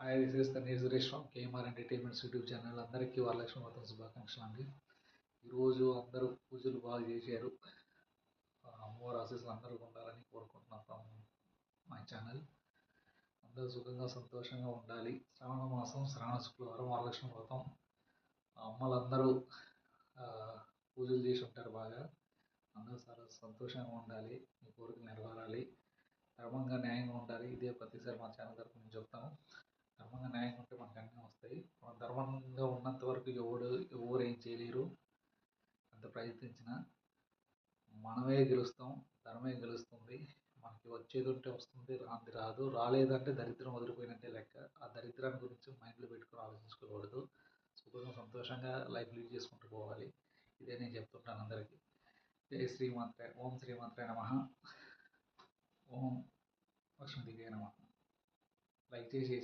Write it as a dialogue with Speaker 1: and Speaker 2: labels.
Speaker 1: Hi, this is Taneer Suresh from KMR entertainments YouTube channel. అందరికీ వరలక్ష్మి వ్రతం శుభాకాంక్షలు అండి. ఈరోజు అందరూ పూజలు బాగా చేశారు. అమ్మవారి ఆశీస్సులు అందరికీ ఉండాలని కోరుకుంటున్నాం ఫ్రమ్ మై ఛానల్. అందరూ సుఖంగా సంతోషంగా ఉండాలి. శ్రావణ మాసం శ్రావణ శుక్రవారం వరలక్ష్మి వ్రతం. అమ్మలందరూ ఆ, పూజలు చేసి ఉంటారు బాగా. అందరూ చాలా సంతోషంగా ఉండాలి. మీ కోరికలు నెరవేరాలి. ధర్మంగా న్యాయంగా ఉండాలి. ఇదే ప్రతిసారి మా ఛానల్ తరఫు నుంచి చెప్తాము. ధర్మంగా న్యాయంగా ఉంటే మనకు అన్నీ వస్తాయి. మనం ధర్మంగా ఉన్నంత వరకు ఎవరు ఏం చేయలేరు. ఎంత ప్రయత్నించినా మనమే గెలుస్తాం. ధర్మమే గెలుస్తుంది. మనకి వచ్చేది ఉంటే వస్తుంది, రాంది రాదు. రాలేదంటే దరిద్రం వదిలిపోయినట్టే లెక్క. ఆ దరిద్రాన్ని గురించి మైండ్లో పెట్టుకొని ఆలోచించుకోకూడదు. సుఖంగా సంతోషంగా లైఫ్ లీడ్ చేసుకుంటూ పోవాలి. ఇదే నేను చెప్తుంటాను అందరికీ. జై శ్రీమాత్రే. ఓం శ్రీమాత్రే నమః. ఓం లక్ష్మీదేవి నమః. లైక్ చేసి